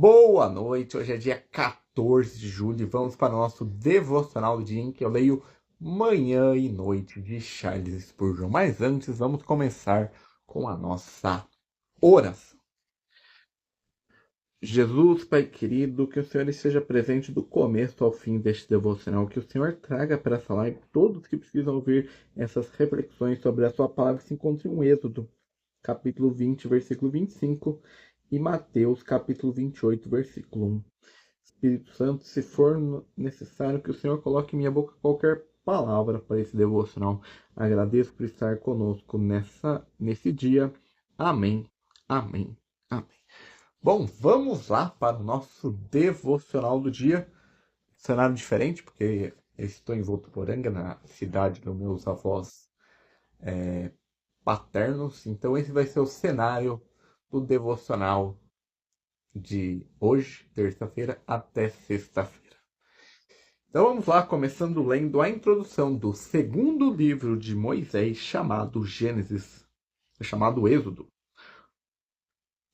Boa noite, hoje é dia 14 de julho e vamos para o nosso devocional do dia em que eu leio Manhã e Noite de Charles Spurgeon. Mas antes, vamos começar com a nossa oração. Jesus, Pai querido, que o Senhor esteja presente do começo ao fim deste devocional, que o Senhor traga para essa live todos que precisam ouvir essas reflexões sobre a sua palavra que se encontra em Êxodo, capítulo 20, versículo 25, e Mateus, capítulo 28, versículo 1. Espírito Santo, se for necessário que o Senhor coloque em minha boca qualquer palavra para esse devocional. Agradeço por estar conosco nesse dia. Amém, amém, amém. Bom, vamos lá para o nosso devocional do dia. Cenário diferente, porque eu estou em Votuporanga, na cidade dos meus avós paternos. Então esse vai ser o cenário do devocional de hoje, terça-feira, até sexta-feira. Então vamos lá, começando lendo a introdução do segundo livro de Moisés, chamado Gênesis, chamado Êxodo.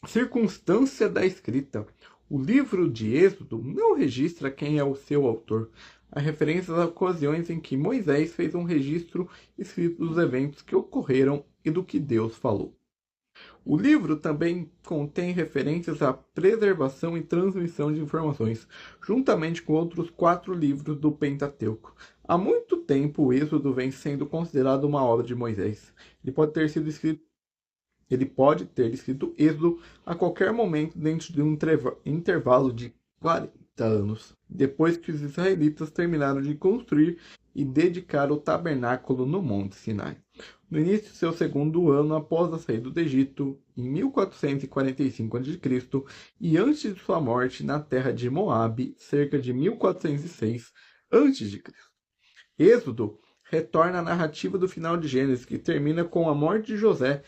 Circunstância da escrita. O livro de Êxodo não registra quem é o seu autor. Há referências a ocasiões em que Moisés fez um registro escrito dos eventos que ocorreram e do que Deus falou. O livro também contém referências à preservação e transmissão de informações, juntamente com outros 4 livros do Pentateuco. Há muito tempo o Êxodo vem sendo considerado uma obra de Moisés. Ele pode ter escrito Êxodo a qualquer momento dentro de um intervalo de 40 anos, depois que os israelitas terminaram de construir e dedicar o tabernáculo no Monte Sinai. No início de seu segundo ano após a saída do Egito, em 1445 a.C., e antes de sua morte na terra de Moabe, cerca de 1406 a.C. Êxodo retorna à narrativa do final de Gênesis, que termina com a morte de José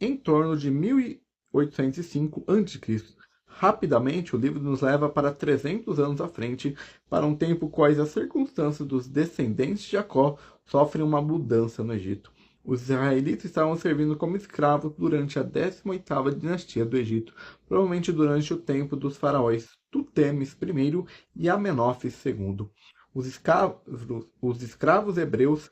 em torno de 1805 a.C. Rapidamente, o livro nos leva para 300 anos à frente, para um tempo quais as circunstâncias dos descendentes de Jacó sofrem uma mudança no Egito. Os israelitas estavam servindo como escravos durante a 18ª dinastia do Egito, provavelmente durante o tempo dos faraós Tutemes I e Amenófis II. Os escravos hebreus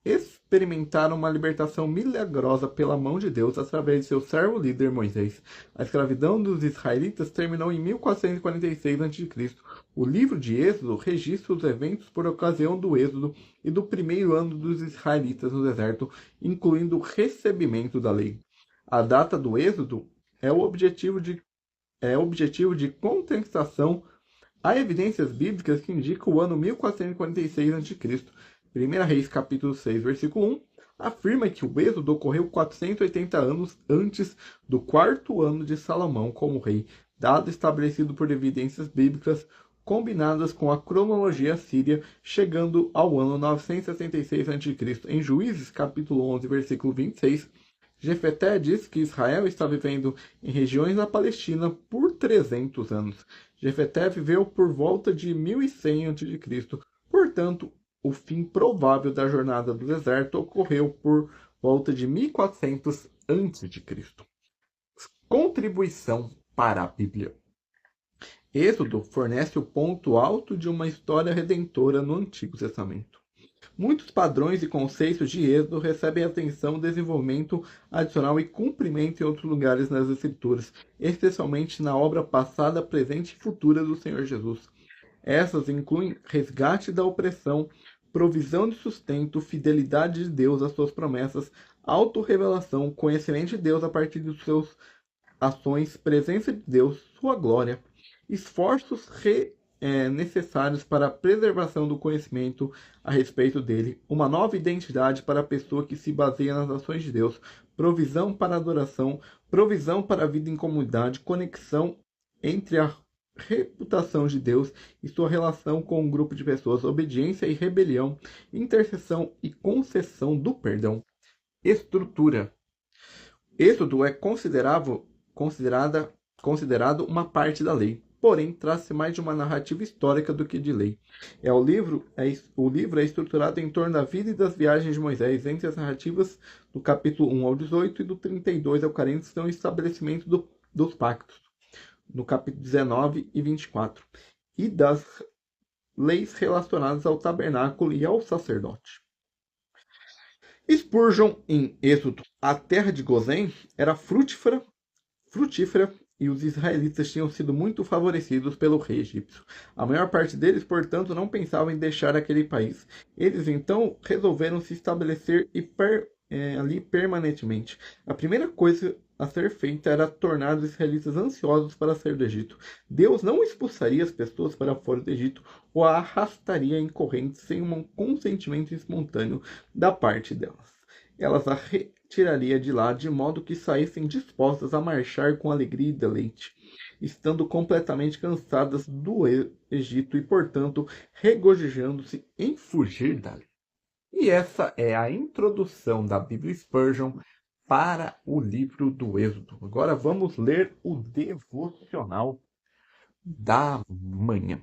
experimentaram uma libertação milagrosa pela mão de Deus através de seu servo líder Moisés. A escravidão dos israelitas terminou em 1446 a.C. O livro de Êxodo registra os eventos por ocasião do Êxodo e do primeiro ano dos israelitas no deserto, incluindo o recebimento da lei. A data do Êxodo é objetivo de contestação. Há evidências bíblicas que indicam o ano 1446 a.C. 1 Reis, capítulo 6, versículo 1, afirma que o êxodo ocorreu 480 anos antes do 4º ano de Salomão como rei, dado estabelecido por evidências bíblicas combinadas com a cronologia síria, chegando ao ano 966 a.C. Em Juízes, capítulo 11, versículo 26, Jefeté diz que Israel está vivendo em regiões na Palestina por 300 anos. Jefeté viveu por volta de 1100 a.C., portanto, o fim provável da jornada do deserto ocorreu por volta de 1400 a.C. Contribuição para a Bíblia. Êxodo fornece o ponto alto de uma história redentora no Antigo Testamento. Muitos padrões e conceitos de Êxodo recebem atenção, desenvolvimento adicional e cumprimento em outros lugares nas Escrituras, especialmente na obra passada, presente e futura do Senhor Jesus. Essas incluem resgate da opressão, provisão de sustento, fidelidade de Deus às suas promessas, autorrevelação, conhecimento de Deus a partir de suas ações, presença de Deus, sua glória, esforços necessários para a preservação do conhecimento a respeito dele, uma nova identidade para a pessoa que se baseia nas ações de Deus, provisão para a adoração, provisão para a vida em comunidade, conexão entre a reputação de Deus e sua relação com um grupo de pessoas, obediência e rebelião, intercessão e concessão do perdão. Estrutura. Êxodo é considerado uma parte da lei, porém traz-se mais de uma narrativa histórica do que de lei. O livro é estruturado em torno da vida e das viagens de Moisés, entre as narrativas do capítulo 1 ao 18 e do 32 ao 40 estão o estabelecimento dos pactos. no capítulo 19 e 24, e das leis relacionadas ao tabernáculo e ao sacerdote. Spurgeon, em Êxodo, a terra de Gozém era frutífera e os israelitas tinham sido muito favorecidos pelo rei egípcio. A maior parte deles, portanto, não pensava em deixar aquele país. Eles então resolveram se estabelecer ali permanentemente. A primeira coisa a ser feita era tornar os israelitas ansiosos para sair do Egito. Deus não expulsaria as pessoas para fora do Egito ou a arrastaria em correntes sem um consentimento espontâneo da parte delas. Elas a retiraria de lá de modo que saíssem dispostas a marchar com alegria e deleite, estando completamente cansadas do Egito e, portanto, regozijando-se em fugir dali. E essa é a introdução da Bíblia Spurgeon para o livro do Êxodo. Agora vamos ler o devocional da manhã.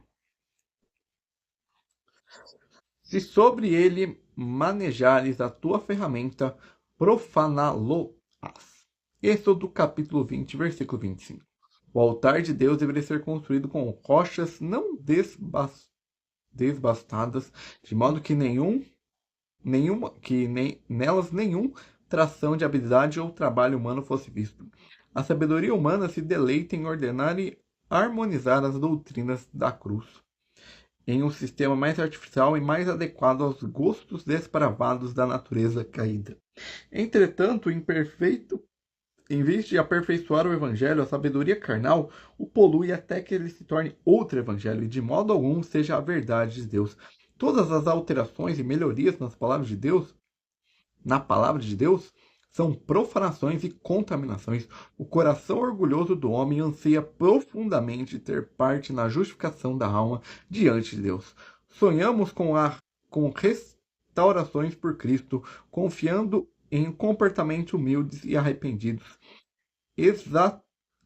Se sobre ele manejares a tua ferramenta, profaná-lo-ás. Êxodo capítulo 20, versículo 25. O altar de Deus deveria ser construído com rochas não desbastadas, de modo que nelas nenhum tração de habilidade ou trabalho humano fosse visto. A sabedoria humana se deleita em ordenar e harmonizar as doutrinas da cruz, em um sistema mais artificial e mais adequado aos gostos depravados da natureza caída. Entretanto, em vez de aperfeiçoar o evangelho, a sabedoria carnal o polui até que ele se torne outro evangelho e de modo algum seja a verdade de Deus. Todas as alterações e melhorias na palavra de Deus, são profanações e contaminações. O coração orgulhoso do homem anseia profundamente ter parte na justificação da alma diante de Deus. Sonhamos com restaurações por Cristo, confiando em comportamentos humildes e arrependidos.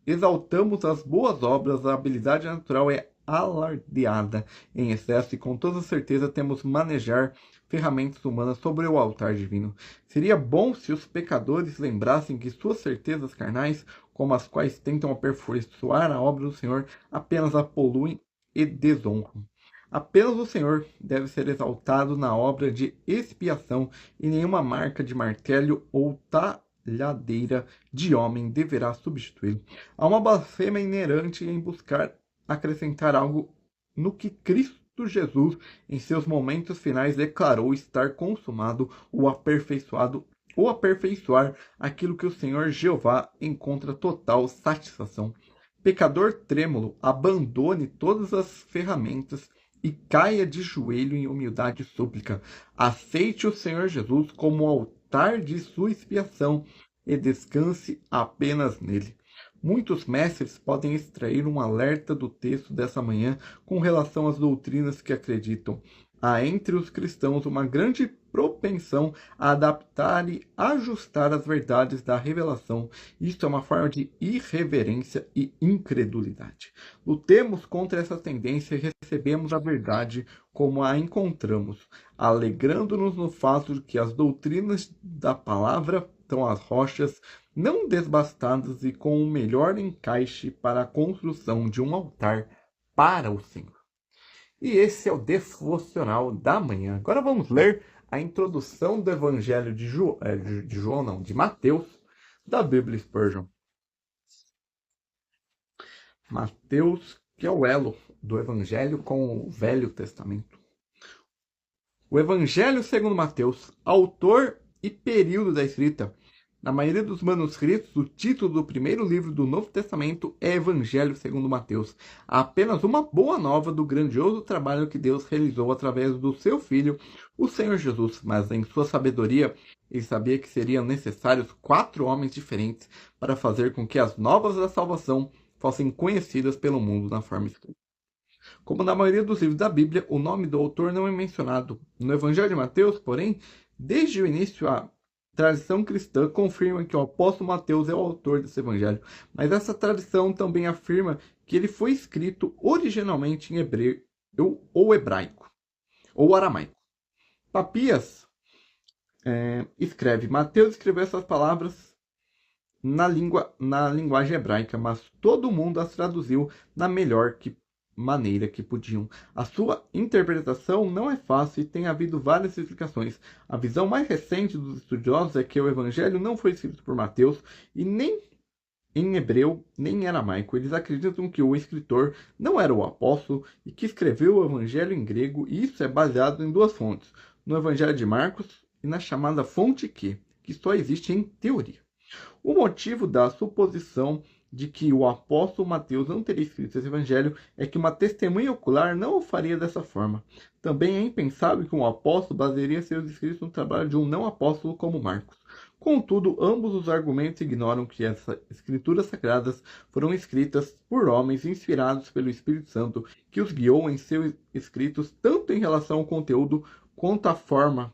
Exaltamos as boas obras, a habilidade natural é alardeada em excesso e com toda certeza temos manejar ferramentas humanas sobre o altar divino. Seria bom se os pecadores lembrassem que suas certezas carnais, como as quais tentam aperfeiçoar a obra do Senhor, apenas a poluem e desonram. Apenas o Senhor deve ser exaltado na obra de expiação e nenhuma marca de martelo ou talhadeira de homem deverá substituí-lo. Há uma blasfêmia inerente em buscar acrescentar algo no que Cristo Jesus, em seus momentos finais, declarou estar consumado ou aperfeiçoado, ou aperfeiçoar aquilo que o Senhor Jeová encontra total satisfação. Pecador trêmulo, abandone todas as ferramentas e caia de joelho em humildade e súplica. Aceite o Senhor Jesus como altar de sua expiação e descanse apenas nele. Muitos mestres podem extrair um alerta do texto dessa manhã com relação às doutrinas que acreditam. Há entre os cristãos uma grande propensão a adaptar e ajustar as verdades da revelação. Isto é uma forma de irreverência e incredulidade. Lutemos contra essa tendência e recebemos a verdade como a encontramos, alegrando-nos no fato de que as doutrinas da palavra são as rochas não desbastadas e com o melhor encaixe para a construção de um altar para o Senhor. E esse é o devocional da manhã. Agora vamos ler a introdução do Evangelho de Mateus, da Bíblia Spurgeon. Mateus, que é o elo do Evangelho com o Velho Testamento. O Evangelho segundo Mateus, autor e período da escrita. Na maioria dos manuscritos, o título do primeiro livro do Novo Testamento é Evangelho segundo Mateus. Há apenas uma boa nova do grandioso trabalho que Deus realizou através do seu Filho, o Senhor Jesus. Mas em sua sabedoria, ele sabia que seriam necessários 4 homens diferentes para fazer com que as novas da salvação fossem conhecidas pelo mundo na forma escrita. Como na maioria dos livros da Bíblia, o nome do autor não é mencionado. No Evangelho de Mateus, porém, desde o início a tradição cristã confirma que o apóstolo Mateus é o autor desse evangelho, mas essa tradição também afirma que ele foi escrito originalmente em hebreu ou hebraico, ou aramaico. Papias escreve, Mateus escreveu essas palavras na linguagem hebraica, mas todo mundo as traduziu da maneira que podiam. A sua interpretação não é fácil e tem havido várias explicações. A visão mais recente dos estudiosos é que o Evangelho não foi escrito por Mateus e nem em hebreu nem em aramaico. Eles acreditam que o escritor não era o apóstolo e que escreveu o Evangelho em grego, e isso é baseado em duas fontes: no Evangelho de Marcos e na chamada fonte Q, que só existe em teoria. O motivo da suposição de que o apóstolo Mateus não teria escrito esse evangelho é que uma testemunha ocular não o faria dessa forma. Também é impensável que um apóstolo basearia seus escritos no trabalho de um não apóstolo como Marcos. Contudo, ambos os argumentos ignoram que essas escrituras sagradas foram escritas por homens inspirados pelo Espírito Santo, que os guiou em seus escritos tanto em relação ao conteúdo quanto à forma.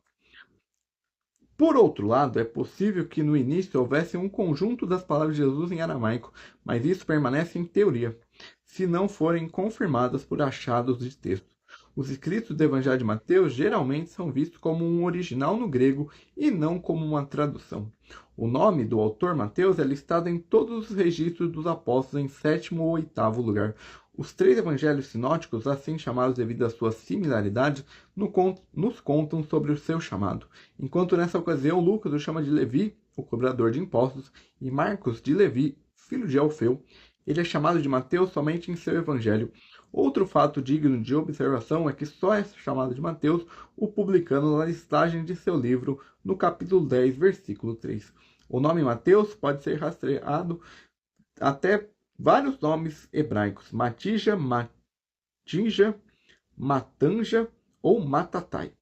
Por outro lado, é possível que no início houvesse um conjunto das palavras de Jesus em aramaico, mas isso permanece em teoria, se não forem confirmadas por achados de texto. Os escritos do Evangelho de Mateus geralmente são vistos como um original no grego e não como uma tradução. O nome do autor Mateus é listado em todos os registros dos apóstolos em 7º ou 8º lugar. Os 3 evangelhos sinóticos, assim chamados devido à sua similaridade, nos contam sobre o seu chamado. Enquanto nessa ocasião Lucas o chama de Levi, o cobrador de impostos, e Marcos de Levi, filho de Alfeu, ele é chamado de Mateus somente em seu evangelho. Outro fato digno de observação é que só é chamado de Mateus o publicano na listagem de seu livro, no capítulo 10, versículo 3. O nome Mateus pode ser rastreado até vários nomes hebraicos: Matija, Matija, Matanja ou Matatai,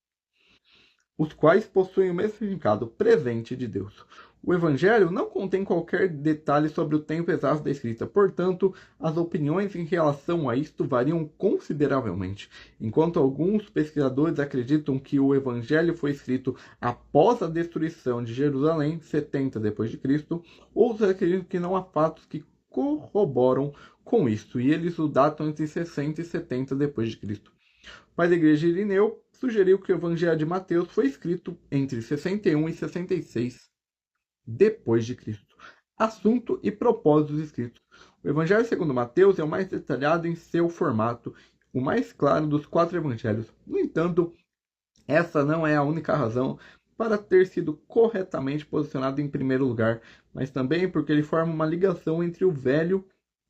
os quais possuem o mesmo significado, presente de Deus. O Evangelho não contém qualquer detalhe sobre o tempo exato da escrita, portanto, as opiniões em relação a isto variam consideravelmente. Enquanto alguns pesquisadores acreditam que o Evangelho foi escrito após a destruição de Jerusalém, 70 d.C., outros acreditam que não há fatos que corroboram com isto, e eles o datam entre 60 e 70 d.C. O pai da igreja Irineu sugeriu que o Evangelho de Mateus foi escrito entre 61 e 66 depois de Cristo. Assunto e propósito dos escritos. O Evangelho segundo Mateus é o mais detalhado em seu formato, o mais claro dos 4 evangelhos. No entanto, essa não é a única razão para ter sido corretamente posicionado em primeiro lugar, mas também porque ele forma uma ligação entre o Velho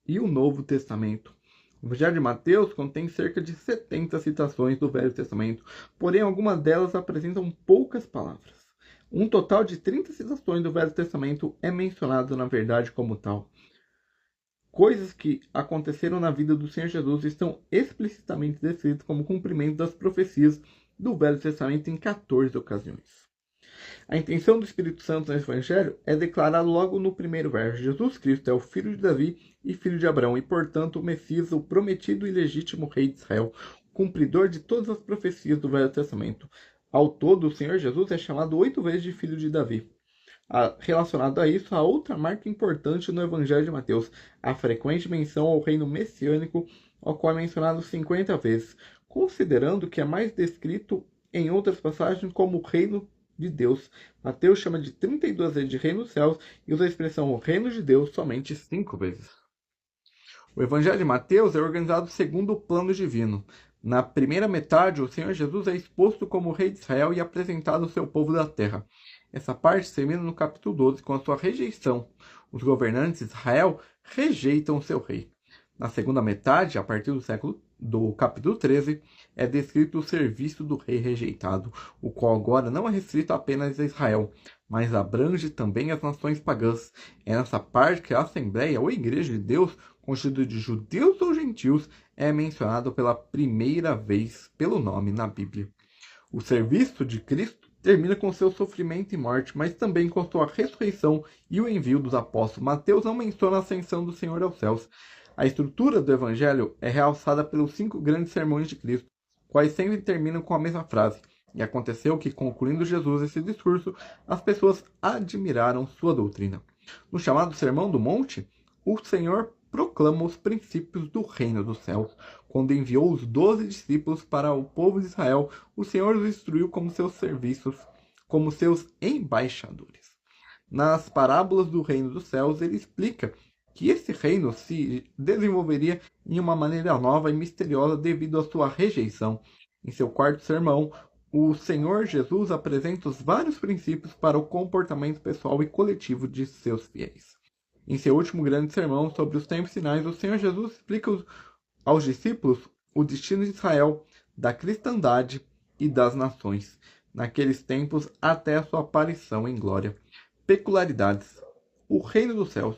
e o Novo Testamento. O Evangelho de Mateus contém cerca de 70 citações do Velho Testamento, porém algumas delas apresentam poucas palavras. Um total de 30 citações do Velho Testamento é mencionado na verdade como tal. Coisas que aconteceram na vida do Senhor Jesus estão explicitamente descritas como cumprimento das profecias do Velho Testamento em 14 ocasiões. A intenção do Espírito Santo nesse Evangelho é declarado logo no primeiro verso. Jesus Cristo é o filho de Davi e filho de Abraão, e portanto o Messias, o prometido e legítimo rei de Israel, cumpridor de todas as profecias do Velho Testamento. Ao todo, o Senhor Jesus é chamado 8 vezes de filho de Davi. Relacionado a isso, há outra marca importante no Evangelho de Mateus, a frequente menção ao reino messiânico, ao qual é mencionado 50 vezes, considerando que é mais descrito em outras passagens como o reino de Deus. Mateus chama de 32 vezes de reino dos céus e usa a expressão o reino de Deus somente 5 vezes. O Evangelho de Mateus é organizado segundo o plano divino. Na primeira metade, o Senhor Jesus é exposto como rei de Israel e apresentado ao seu povo da terra. Essa parte termina no capítulo 12 com a sua rejeição. Os governantes de Israel rejeitam o seu rei. Na segunda metade, a partir do capítulo 13, é descrito o serviço do rei rejeitado, o qual agora não é restrito apenas a Israel, mas abrange também as nações pagãs. É nessa parte que a Assembleia ou Igreja de Deus, constituída de judeus ou gentios, é mencionado pela primeira vez pelo nome na Bíblia. O serviço de Cristo termina com seu sofrimento e morte, mas também com sua ressurreição e o envio dos apóstolos. Mateus não menciona a ascensão do Senhor aos céus. A estrutura do Evangelho é realçada pelos 5 grandes sermões de Cristo, quais sempre terminam com a mesma frase. E aconteceu que, concluindo Jesus esse discurso, as pessoas admiraram sua doutrina. No chamado Sermão do Monte, o Senhor proclama os princípios do reino dos céus. Quando enviou os 12 discípulos para o povo de Israel, o Senhor os instruiu como seus embaixadores. Nas parábolas do reino dos céus, ele explica que esse reino se desenvolveria em uma maneira nova e misteriosa devido à sua rejeição. Em seu quarto sermão, o Senhor Jesus apresenta os vários princípios para o comportamento pessoal e coletivo de seus fiéis. Em seu último grande sermão sobre os tempos finais, o Senhor Jesus explica aos discípulos o destino de Israel, da cristandade e das nações, naqueles tempos até a sua aparição em glória. Peculiaridades. O reino dos céus.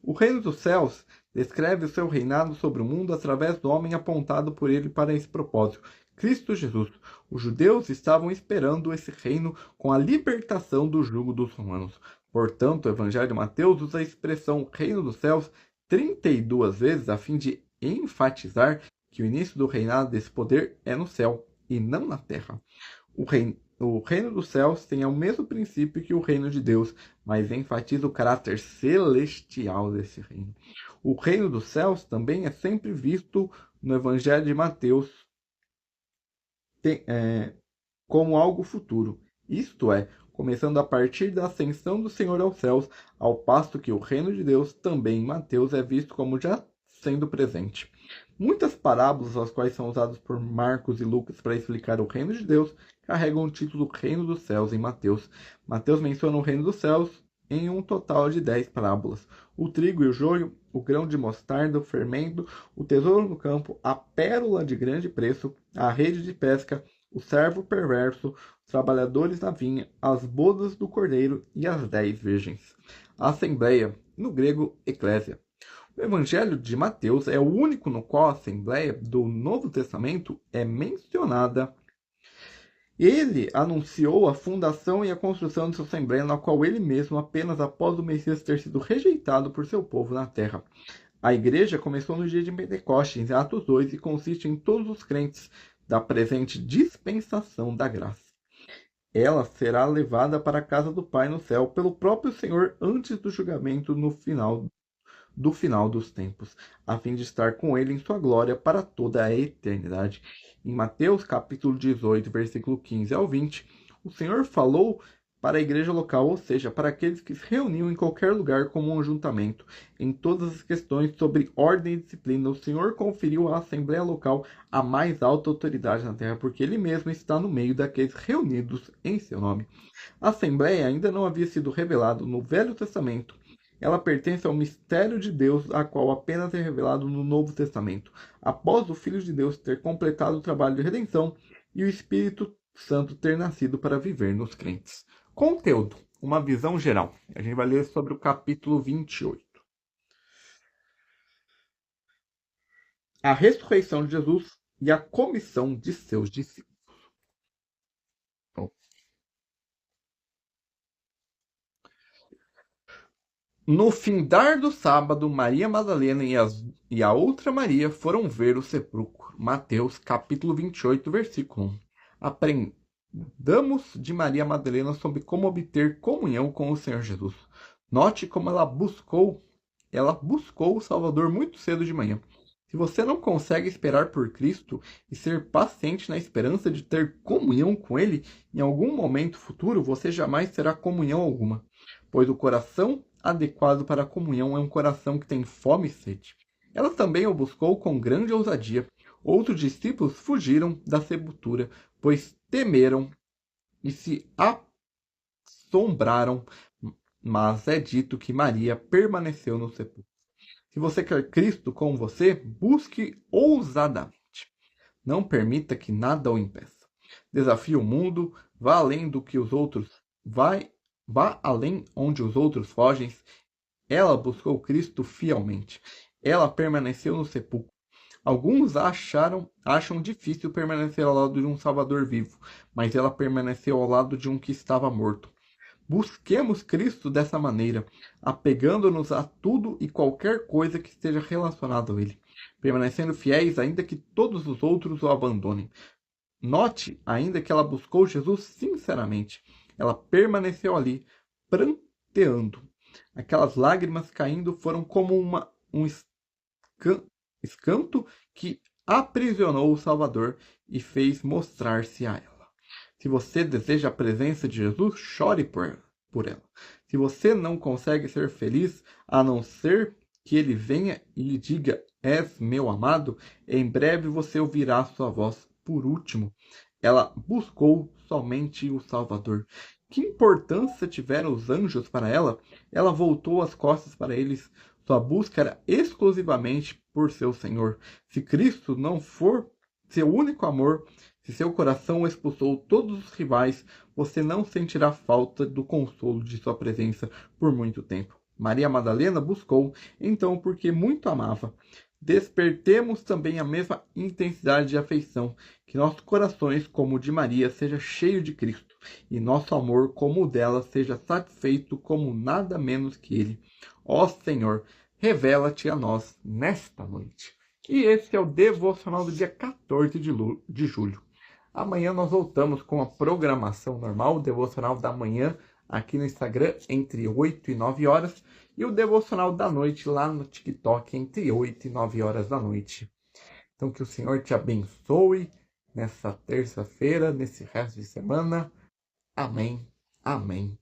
O reino dos céus descreve o seu reinado sobre o mundo através do homem apontado por ele para esse propósito, Cristo Jesus. Os judeus estavam esperando esse reino com a libertação do jugo dos romanos. Portanto, o Evangelho de Mateus usa a expressão reino dos céus 32 vezes a fim de enfatizar que o início do reinado desse poder é no céu e não na terra. O reino dos céus tem o mesmo princípio que o reino de Deus, mas enfatiza o caráter celestial desse reino. O reino dos céus também é sempre visto no Evangelho de Mateus como algo futuro, isto é, começando a partir da ascensão do Senhor aos céus, ao passo que o reino de Deus também em Mateus é visto como já sendo presente. Muitas parábolas, as quais são usadas por Marcos e Lucas para explicar o reino de Deus, carregam o título Reino dos Céus em Mateus. Mateus menciona o reino dos céus em um total de 10 parábolas. O trigo e o joio, o grão de mostarda, o fermento, o tesouro no campo, a pérola de grande preço, a rede de pesca, o servo perverso, os trabalhadores na vinha, as bodas do cordeiro e as 10 virgens. A assembleia, no grego, eclésia. O Evangelho de Mateus é o único no qual a Assembleia do Novo Testamento é mencionada. Ele anunciou a fundação e a construção de sua Assembleia, na qual ele mesmo, apenas após o Messias ter sido rejeitado por seu povo na terra. A igreja começou no dia de Pentecostes, em Atos 2, e consiste em todos os crentes da presente dispensação da graça. Ela será levada para a casa do Pai no céu pelo próprio Senhor antes do julgamento no final dos tempos, a fim de estar com ele em sua glória para toda a eternidade. Em Mateus capítulo 18, versículo 15 ao 20, o Senhor falou para a igreja local, ou seja, para aqueles que se reuniam em qualquer lugar como um ajuntamento. Em todas as questões sobre ordem e disciplina, o Senhor conferiu à Assembleia local a mais alta autoridade na terra, porque ele mesmo está no meio daqueles reunidos em seu nome. A Assembleia ainda não havia sido revelada no Velho Testamento. Ela pertence ao mistério de Deus, a qual apenas é revelado no Novo Testamento, após o Filho de Deus ter completado o trabalho de redenção e o Espírito Santo ter nascido para viver nos crentes. Conteúdo: uma visão geral. A gente vai ler sobre o capítulo 28. A ressurreição de Jesus e a comissão de seus discípulos. No findar do sábado, Maria Madalena e a outra Maria foram ver o sepulcro. Mateus capítulo 28, versículo 1. Aprendamos de Maria Madalena sobre como obter comunhão com o Senhor Jesus. Note como ela buscou o Salvador muito cedo de manhã. Se você não consegue esperar por Cristo e ser paciente na esperança de ter comunhão com Ele, em algum momento futuro você jamais terá comunhão alguma, pois o coração adequado para a comunhão é um coração que tem fome e sede. Ela também o buscou com grande ousadia. Outros discípulos fugiram da sepultura, pois temeram e se assombraram, mas é dito que Maria permaneceu no sepulcro. Se você quer Cristo com você, busque ousadamente. Não permita que nada o impeça. Desafie o mundo, vá além do que os outros Vá além onde os outros fogem. Ela buscou Cristo fielmente. Ela permaneceu no sepulcro. Alguns acham difícil permanecer ao lado de um Salvador vivo, mas ela permaneceu ao lado de um que estava morto. Busquemos Cristo dessa maneira, apegando-nos a tudo e qualquer coisa que esteja relacionado a Ele, permanecendo fiéis ainda que todos os outros o abandonem. Note ainda que ela buscou Jesus sinceramente. Ela permaneceu ali, pranteando. Aquelas lágrimas caindo foram como um escanto que aprisionou o Salvador e fez mostrar-se a ela. Se você deseja a presença de Jesus, chore por ela. Se você não consegue ser feliz, a não ser que ele venha e lhe diga: És meu amado, em breve você ouvirá sua voz. Por último, ela buscou somente o Salvador. Que importância tiveram os anjos para ela? Ela voltou as costas para eles. Sua busca era exclusivamente por seu Senhor. Se Cristo não for seu único amor, se seu coração expulsou todos os rivais, você não sentirá falta do consolo de sua presença por muito tempo. Maria Madalena buscou, então, porque muito amava. Despertemos também a mesma intensidade de afeição, que nossos corações, como o de Maria, seja cheio de Cristo, e nosso amor, como o dela, seja satisfeito como nada menos que ele. Ó Senhor, revela-te a nós nesta noite. E esse é o devocional do dia 14 de julho. Amanhã nós voltamos com a programação normal, o devocional da manhã aqui no Instagram entre 8 e 9 horas e o devocional da noite lá no TikTok entre 8 e 9 horas da noite. Então que o Senhor te abençoe nessa terça-feira, nesse resto de semana. Amém. Amém.